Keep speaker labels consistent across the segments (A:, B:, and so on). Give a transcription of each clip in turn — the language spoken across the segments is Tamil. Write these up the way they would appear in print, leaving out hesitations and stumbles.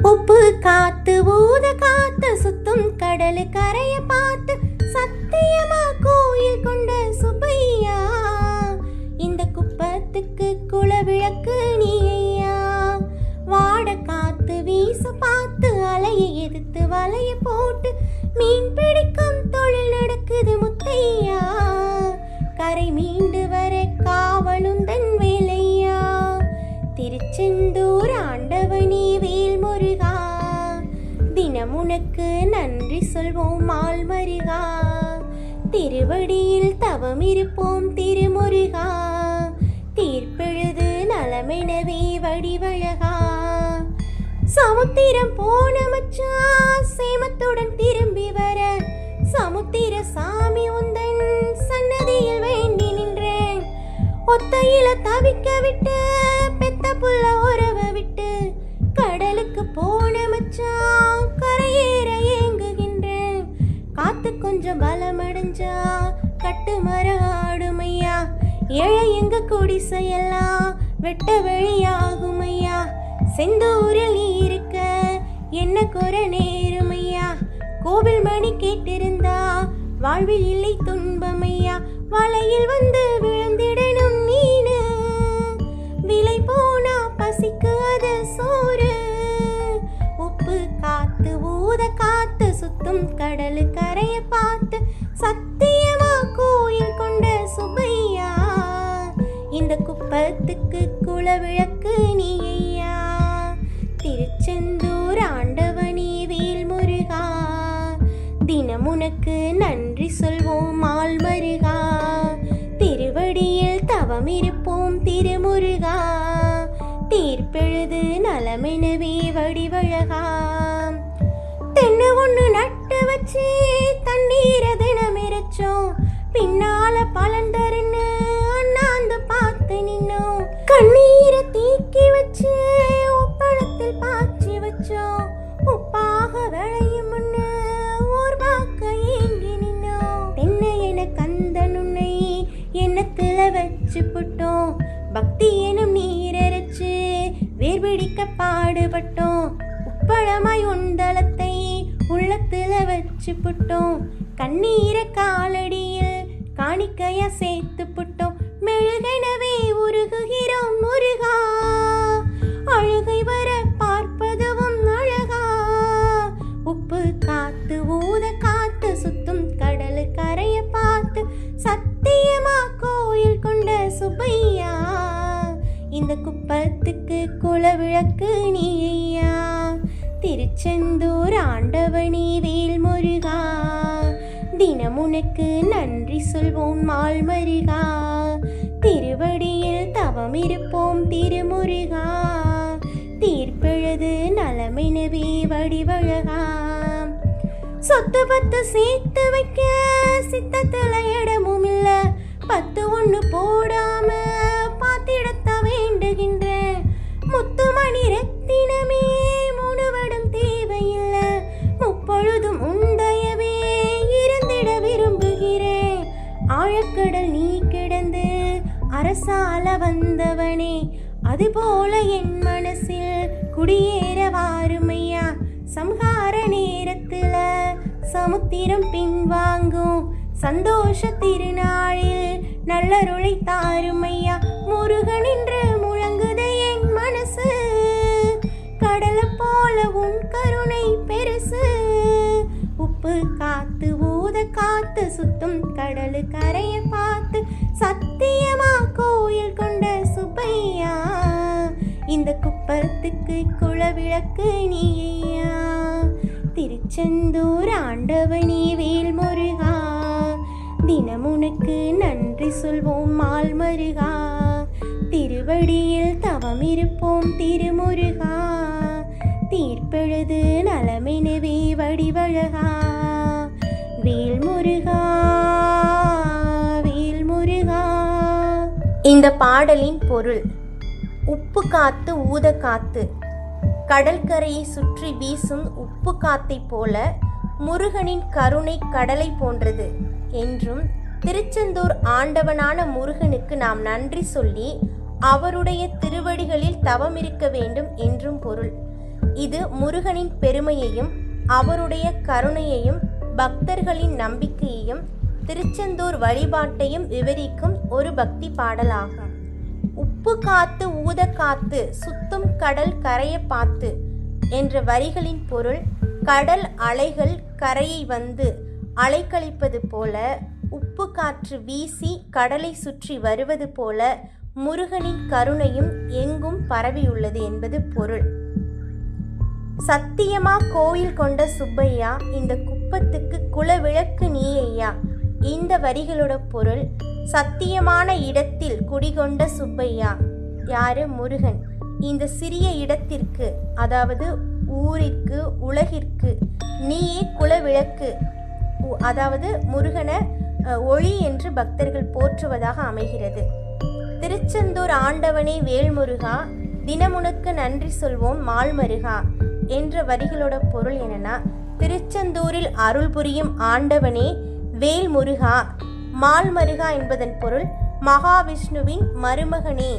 A: உப்பு காத்து ஊத காத்து சுத்தும் கடலு கரைய பார்த்து சத்தியமா கோயில் கொண்ட சுப்பையா, இந்த குப்பத்துக்கு குலவிளக்கு நீயா. வாட காத்து வீச பார்த்து அலையை எதிர்த்து வலைய போட்டு மீன் பிடிக்கும் தொழில் நடக்குது முத்தையா. கரை மீண்டு வர காவலுந்தன் வேலையா. திருச்செந்தூர் ஆண்டவனே வேல் முருகா, தினம் உனக்கு நன்றி சொல்வோம் மால் மருகா. திருவடியில் தவம் இருப்போம் திருமுருகா, தீர்ப்பெழுது நலமெனவே வடிவழகா. சமுத்திரம் போன மச்சா சேமத்துடன் திரும்பி வர, சமுத்திர சாமி உந்தன் சன்னதியில் வேண்டி நின்றேன். ஒத்தையில தவிக்க விட்டு பெத்த புள்ள உறவ விட்டு, கடலுக்கு போன மச்சான் கரையேற ஏங்குகின்றேன். காத்து கொஞ்சம் பலமடைஞ்சா கட்டு மரம் ஆடுமையா. ஏழை எங்க குடிசையெல்லாம் வெட்ட வெளியாகுமையா. செந்தூரில் நீ இருக்க என்ன குறை நேருமையா. கோவில் மணி கேட்டிருந்தா வாழ்வில் இல்லை துன்பமையா. வலையில் வந்து விழுந்திடணும் மீனு, விலை போனா பசிக்கு அது சோறு. உப்பு காத்து ஊத காத்து சுத்தும் கடலு கரைய பார்த்து சத்தியமா கோயில் கொண்ட சுப்பையா, இந்த குப்பத்துக்கு குலவிளக்கு நீயா. திருச்செந்தூர் ஆண்டவனே வேல் முருகா, தினம் உனக்கு நன்றி சொல்வோம் மால் மருகா. திருவடியில் தவம் இருப்போம் திருமுருகா, தீர்ப்பெழுது நலமெனவே வடிவழகா. தென்னை ஒண்ணு நட்டு வச்சு தண்ணீரை தினம் இறைச்சோம், பின்னால பலன் தருன்னு அண்ணாந்து பார்த்து நின்னோம். கண்ணீரை தீக்கி வச்சு உப்பளத்தில் பாய்ச்சி வச்சோம், உப்பாக விளையும் முன்னு ஊர் பார்க்க ஏங்கி நின்னோம். தென்னை என கந்தன் உன்னை எண்ணத்துல வச்சு புட்டோம், பக்தி எனும் நீரரைச்சு வேர்பிடிக்க பாடுபட்டோம். உப்பளமாய் உண்டலத்தை உள்ளத்துல வச்சு புட்டோம், கண்ணீரை காலடியில் காணிக்கையா சேர்த்து புட்டோம். மெழுகெனவே உருகுகிறோம் முருகா, அழுகை வர பார்ப்பதுவும் அழகா. உப்பு காத்து ஊத காத்து சுத்தும் கடலு கரைய பார்த்து சத்தியமா கோயில் கொண்ட சுப்பையா, இந்த குப்பத்துக்கு குலவிளக்கு நீயா. திருச்செந்தூர் ஆண்டவனே வேல் முருகா, தினம் உனக்கு நன்றி சொல்வோம் மால் மருகா. திருவடியில் தவம் இருப்போம் திருமுருகா, தீர்ப்பெழுது நலமெனவே வடிவழகா. சொத்து பத்து சேர்த்து வைக்க சித்தத்துல இடமும் இல்ல, பத்து ஒண்ணு போடாம பாத்திடத்த வேண்டுகின்ற. முத்துமணி ரத்தினமே முழுவடும் தேவையில்லை, முப்பொழுதும் உந்தயவே இருந்திட விரும்புகிறேன். ஆழக்கடல் நீ கிடந்து அரசால வந்தவனே, அதுபோல என் மனசில் குடியேற வாருமையா. சம்ஹார நேரத்துல சமுத்திரம் பின்வாங்கும், சந்தோஷ திருநாளில் நல்லருளை தாருமையா. முருகன் என்று முழங்குத என் மனசு, கடலை போல உன் கருணை பெருசு. உப்பு காத்து ஊத காத்து சுத்தும் கடலு கரைய பார்த்து சத்தியமா கோயில் கொண்ட சுப்பையா, இந்த குப்பத்துக்கு குலவிளக்கு நீயா. திருச்செந்தூர் ஆண்டவனே வேல் முருகா, தினம் உனக்கு நன்றி சொல்வோம் மால் மருகா. திருவடியில் தவம் இருப்போம் திருமுருகா, தீர்ப்பெழுது நலமெனவே வடிவழகா. வேல் முருகா வேல் முருகா. இந்த பாடலின் பொருள்: உப்பு காத்து ஊத காத்து, கடற்கரையை சுற்றி வீசும் உப்பு காத்தை போல முருகனின் கருணை கடலை போன்றது என்றும், திருச்செந்தூர் ஆண்டவனான முருகனுக்கு நாம் நன்றி சொல்லி அவருடைய திருவடிகளில் தவம் இருக்க வேண்டும் என்றும் பொருள். இது முருகனின் பெருமையையும் அவருடைய கருணையையும் பக்தர்களின் நம்பிக்கையையும் திருச்செந்தூர் வழிபாட்டையும் விவரிக்கும் ஒரு பக்தி பாடலாகும். உப்பு காத்து ஊத காத்து சுத்தும் கடல் கரைய பார்த்து என்ற வரிகளின் பொருள் கடல் அலைகள் கரையை வந்து அலைக்கழிப்பது போல, உப்பு காற்று வீசி கடலை சுற்றி வருவது போல முருகனின் கருணையும் எங்கும் பரவியுள்ளது என்பது பொருள். சத்தியமா கோயில் கொண்ட சுப்பையா, இந்த குப்பத்துக்கு குலவிளக்கு நீ ஐயா. இந்த வரிகளோட பொருள் சத்தியமான இடத்தில் குடிகொண்ட சுப்பையா. யாரு? முருகன். இந்த சிறிய இடத்திற்கு, அதாவது ஊரிற்கு, உலகிற்கு நீயே குலவிளக்கு, அதாவது முருகனை ஒளி என்று பக்தர்கள் போற்றுவதாக அமைகிறது. திருச்செந்தூர் ஆண்டவனே வேல்முருகா, தினமுனுக்கு நன்றி சொல்வோம் மால்மருகா என்ற வரிகளோட பொருள் என்னன்னா, திருச்செந்தூரில் அருள் புரியும் ஆண்டவனே வேல்முருகா. மால்மருகா என்பதன் பொருள் மகாவிஷ்ணுவின் மருமகனே,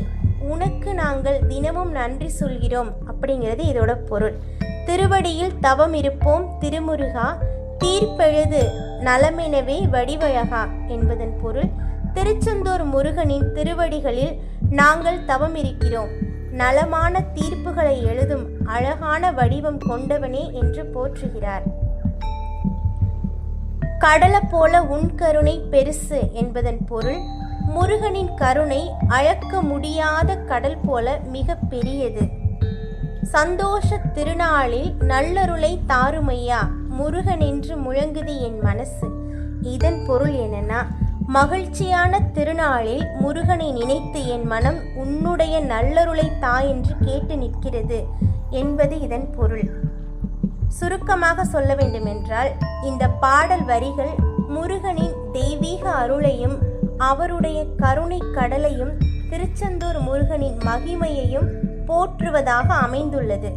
A: உனக்கு நாங்கள் தினமும் நன்றி சொல்கிறோம் அப்படிங்கிறது இதோட பொருள். திருவடியில் தவம் இருப்போம் திருமுருகா, தீர்ப்பெழுது நலமெனவே வடிவழகா என்பதன் பொருள் திருச்செந்தூர் முருகனின் திருவடிகளில் நாங்கள் தவம் இருக்கிறோம், நலமான தீர்ப்புகளை எழுதும் அழகான வடிவம் கொண்டவனே என்று போற்றுகிறார். கடலை போல உன் கருணை பெருசு என்பதன் பொருள் முருகனின் கருணை அளக்க முடியாத கடல் போல மிக பெரியது. சந்தோஷ திருநாளில் நல்லருளை தாருமையா, முருகன் என்று முழங்குது என் மனசு. இதன் பொருள் என்னன்னா, மகிழ்ச்சியான திருநாளில் முருகனை நினைத்து என் மனம் உன்னுடைய நல்லருளை தா என்று கேட்டு நிற்கிறது என்பது இதன் பொருள். சுருக்கமாக சொல்ல வேண்டுமென்றால், இந்த பாடல் வரிகள் முருகனின் தெய்வீக அருளையும் அவருடைய கருணை கடலையும் திருச்செந்தூர் முருகனின் மகிமையையும் போற்றுவதாக அமைந்துள்ளது.